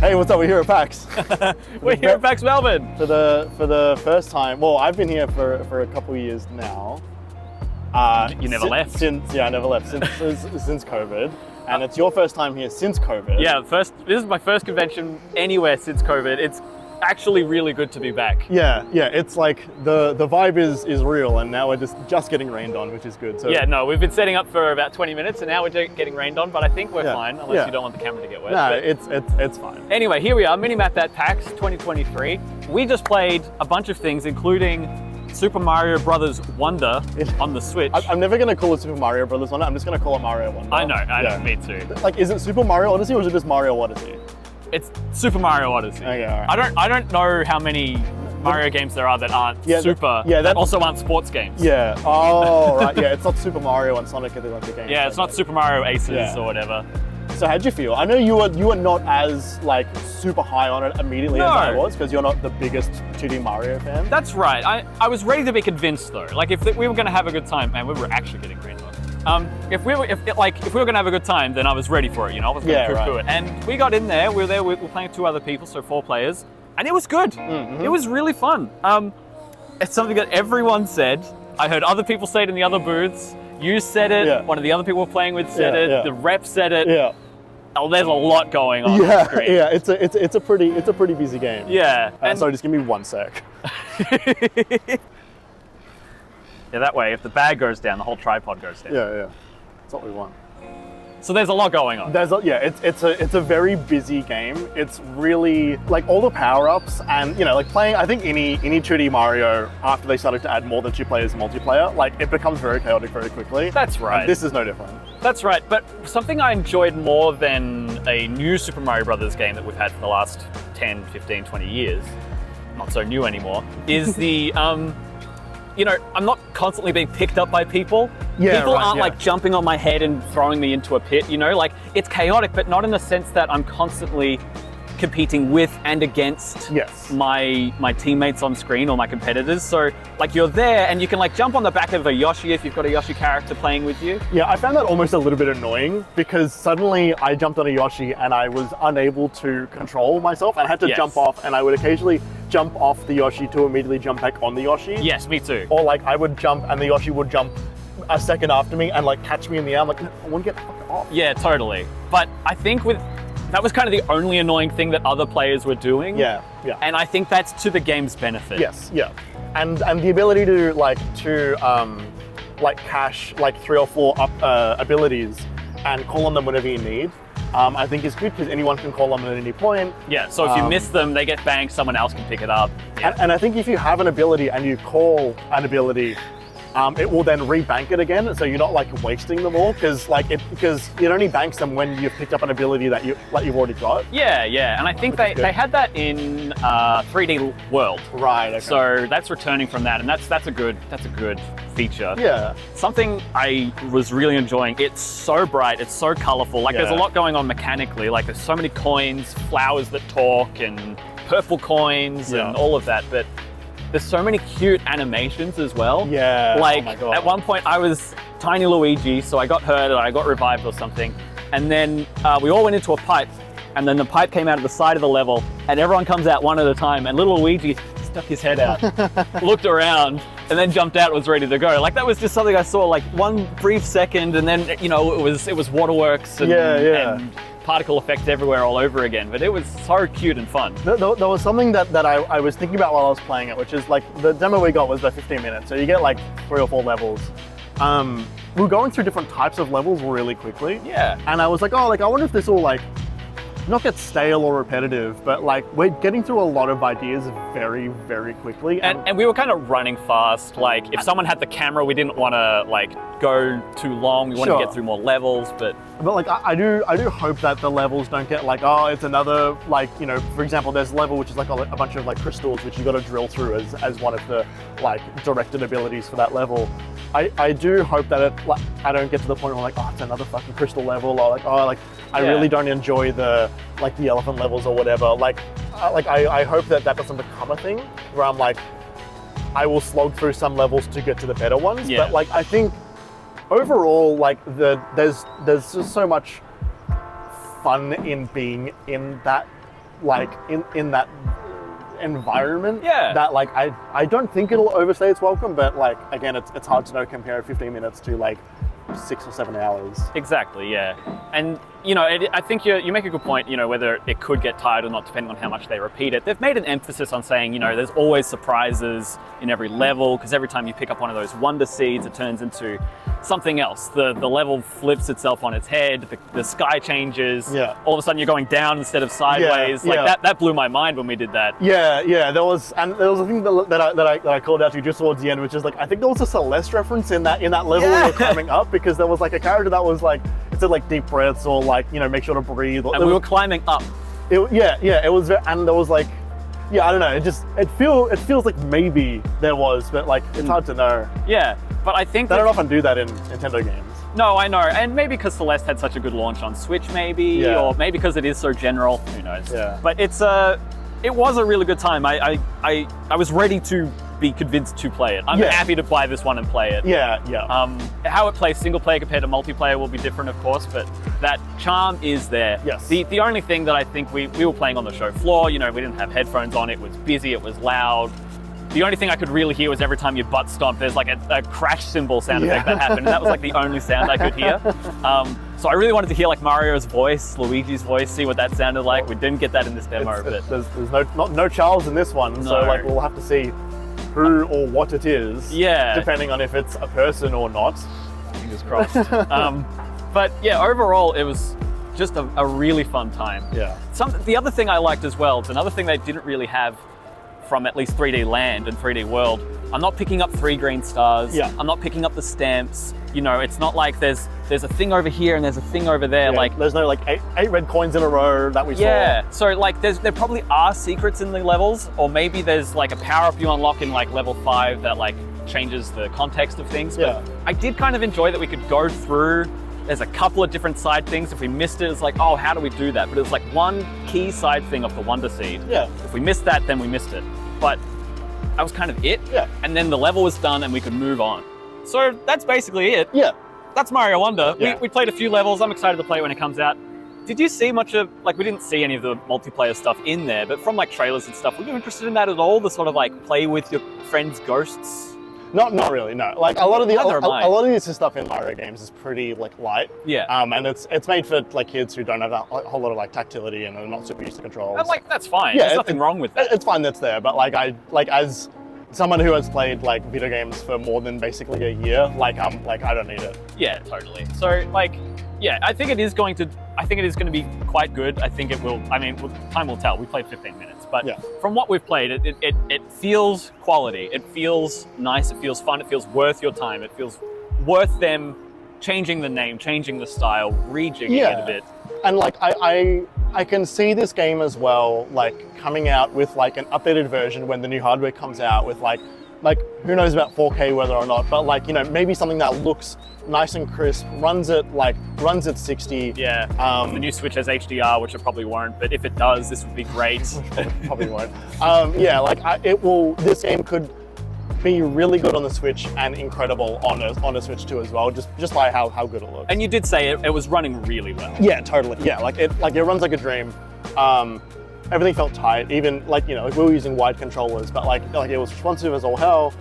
Hey, what's up? We're here at PAX. We're here at PAX Melbourne. For the first time. Well, I've been here for a couple of years now. You never left? I never left since COVID. And it's your first time here since COVID. Yeah, this is my first convention anywhere since COVID. It's actually really good to be back. Yeah, it's like the vibe is real, and now we're just getting rained on, which is good. So yeah, no, we've been setting up for about 20 minutes, and now we're getting rained on, but I think we're fine, unless you don't want the camera to get wet. No, it's fine. Anyway, here we are, MiniMap at PAX 2023. We just played a bunch of things, including Super Mario Brothers Wonder on the Switch. I'm never going to call it Super Mario Brothers Wonder, I'm just going to call it Mario Wonder. I know, me too. Like, is it Super Mario Odyssey or is it just Mario Odyssey? It's Super Mario Odyssey. Okay, all right. I don't know how many Mario games there are that aren't that also aren't sports games. Yeah. Oh, right. Yeah, it's not Super Mario and Sonic are the Olympic games. Yeah, it's not Super Mario Aces or whatever. So how'd you feel? I know you were not as like super high on it immediately as I was, because you're not the biggest 2D Mario fan. That's right. I was ready to be convinced though. Like if we were going to have a good time, and we were actually getting green on. If we were going to have a good time, then I was ready for it. You know, I was going to poo-poo it. And we got in there. We were playing with 2 other people, so 4 players, and it was good. Mm-hmm. It was really fun. It's something that everyone said. I heard other people say it in the other booths. You said it. Yeah. One of the other people we're playing with said it. Yeah. The rep said it. Yeah. Oh, there's a lot going on the screen. Yeah, it's a pretty busy game. Yeah. Sorry, just give me 1 sec. Yeah, that way, if the bag goes down, the whole tripod goes down. Yeah. That's what we want. So there's a lot going on. It's a very busy game. It's really like all the power-ups, and you know, like playing. I think any 2D Mario, after they started to add more than 2 players multiplayer, like it becomes very chaotic very quickly. That's right. And this is no different. That's right. But something I enjoyed more than a new Super Mario Brothers game that we've had for the last 10, 15, 20 years, not so new anymore, is the you know, I'm not constantly being picked up by people. People aren't like jumping on my head and throwing me into a pit, you know? Like, it's chaotic, but not in the sense that I'm constantly competing with and against my teammates on screen or my competitors. So, like, you're there and you can like jump on the back of a Yoshi if you've got a Yoshi character playing with you. Yeah, I found that almost a little bit annoying, because suddenly I jumped on a Yoshi and I was unable to control myself, and I had to jump off, and I would occasionally jump off the Yoshi to immediately jump back on the Yoshi. Yes, me too. Or like I would jump and the Yoshi would jump a second after me and like catch me in the air. I'm like, I want to get the fuck off. Yeah, totally. But I think that was kind of the only annoying thing that other players were doing. Yeah. And I think that's to the game's benefit. Yes, yeah. And the ability to cache like 3 or 4 abilities and call on them whenever you need, I think is good, because anyone can call them at any point. Yeah, so if you miss them, they get banked, someone else can pick it up. Yeah. And I think if you have an ability and you call an ability, it will then rebank it again, so you're not like wasting them all, because it only banks them when you've picked up an ability that you've already got. Yeah, and I think they had that in 3D World. Right. Okay. So that's returning from that, and that's a good feature. Yeah. Something I was really enjoying. It's so bright. It's so colorful. Like there's a lot going on mechanically. Like there's so many coins, flowers that talk, and purple coins, and all of that. But there's so many cute animations as well. Yeah. Like, oh my God. At one point I was tiny Luigi, so I got hurt or I got revived or something. And then we all went into a pipe, and then the pipe came out of the side of the level, and everyone comes out one at a time, and little Luigi stuck his head out, looked around, and then jumped out and was ready to go. Like that was just something I saw like one brief second, and then, you know, it was waterworks and, and particle effects everywhere all over again, but it was so cute and fun. There was something that I was thinking about while I was playing it, which is like the demo we got was the 15 minutes, so you get like 3 or 4 levels. We were going through different types of levels really quickly. Yeah. And I was like, oh, like I wonder if this will like not get stale or repetitive, but like we're getting through a lot of ideas very, very quickly. And we were kind of running fast. Like if someone had the camera, we didn't want to like go too long. We wanted to get through more levels, but like I do hope that the levels don't get like, oh, it's another, like, you know, for example, there's a level which is like a bunch of like crystals which you got to drill through as one of the like directed abilities for that level. I do hope that I don't get to the point where I'm like, oh, it's another fucking crystal level, or like, oh, like I really don't enjoy the elephant levels or whatever. Like I hope that doesn't become a thing where I'm like, I will slog through some levels to get to the better ones. But like I think overall, like there's just so much fun in being in that like in that environment. Yeah. That like I don't think it'll overstay its welcome, but like again, it's hard to know comparing 15 minutes to like 6 or 7 hours. Exactly, yeah. And, I think you make a good point, whether it could get tired or not, depending on how much they repeat it. They've made an emphasis on saying, there's always surprises in every level, because every time you pick up one of those wonder seeds, it turns into something else. The level flips itself on its head, the sky changes, all of a sudden you're going down instead of sideways. That blew my mind when we did that. Yeah, there was a thing that I called out to you just towards the end, which is like, I think there was a Celeste reference in that level we were climbing up, because there was like a character that was like, it said like deep breaths or like, make sure to breathe. And we were climbing up. It was, and there was like, I don't know, it feels like maybe there was, but like, it's hard to know. Yeah, but I think they don't often do that in Nintendo games. No, I know, and maybe because Celeste had such a good launch on Switch, maybe, or maybe because it is so general, who knows. Yeah. But it was a really good time. I was ready to be convinced to play it. I'm happy to buy this one and play it. Yeah. How it plays single player compared to multiplayer will be different, of course, but that charm is there. Yes. The only thing that I think we were playing on the show floor, we didn't have headphones on, it was busy, it was loud. The only thing I could really hear was every time you butt stomp, there's like a crash cymbal sound effect that happened, and that was like the only sound I could hear. So I really wanted to hear like Mario's voice, Luigi's voice, see what that sounded like. We didn't get that in this demo. There's no Charles in this one, so like we'll have to see who or what it is, depending on if it's a person or not. Fingers crossed. But yeah, overall it was just a really fun time. Yeah. The other thing I liked as well, it's another thing they didn't really have from at least 3D Land and 3D World. I'm not picking up 3 green stars. Yeah. I'm not picking up the stamps. It's not like there's a thing over here and there's a thing over there. Yeah, like there's no like eight red coins in a row that we saw. Yeah. So like there probably are secrets in the levels, or maybe there's like a power up you unlock in like level 5 that like changes the context of things. But I did kind of enjoy that we could go through. There's a couple of different side things. If we missed it, it's like, oh, how do we do that? But it was like one key side thing of the Wonder Seed. Yeah. If we missed that, then we missed it. But that was kind of it. Yeah. And then the level was done and we could move on. So that's basically it. Yeah. That's Mario Wonder. Yeah. We played a few levels. I'm excited to play it when it comes out. Did you see much of, like, we didn't see any of the multiplayer stuff in there, but from like trailers and stuff, were you interested in that at all? The sort of like play with your friends' ghosts? Not really, no. Like a lot of this stuff in Mario games is pretty like light. Yeah. And it's made for like kids who don't have a whole lot of like tactility and are not super used to controls. And like that's fine. Yeah, there's nothing wrong with that. It's fine that's there, but like as someone who has played like video games for more than basically a year, like I don't need it. Yeah, totally. So like, yeah, I think it is going to be quite good. I think it will. I mean, time will tell. We played 15 minutes, but from what we've played, it feels quality. It feels nice. It feels fun. It feels worth your time. It feels worth them changing the name, changing the style, rejigging it a bit. And like I can see this game as well, like coming out with like an updated version when the new hardware comes out with like who knows about 4K whether or not, but like, maybe something that looks nice and crisp, runs at 60. Yeah. The new Switch has HDR, which it probably won't, but if it does, this would be great. Probably won't. This game could be really good on the Switch and incredible on a Switch 2 as well, just by how good it looks. And you did say it was running really well. Yeah, totally. Yeah, it runs like a dream. Everything felt tight, even like we were using wide controllers, but like it was responsive as all hell.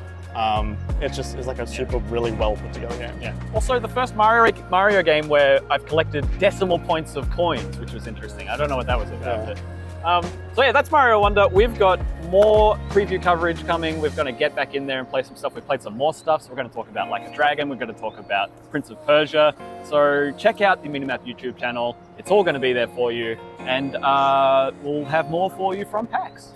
It's like a super really well put together game. Yeah. Also, the first Mario game where I've collected decimal points of coins, which was interesting. I don't know what that was about. Yeah. So yeah, that's Mario Wonder. We've got more preview coverage coming. We're going to get back in there and play some stuff. We've played some more stuff. So we're going to talk about Like a Dragon. We're going to talk about Prince of Persia. So check out the MiniMap YouTube channel. It's all going to be there for you. And we'll have more for you from PAX.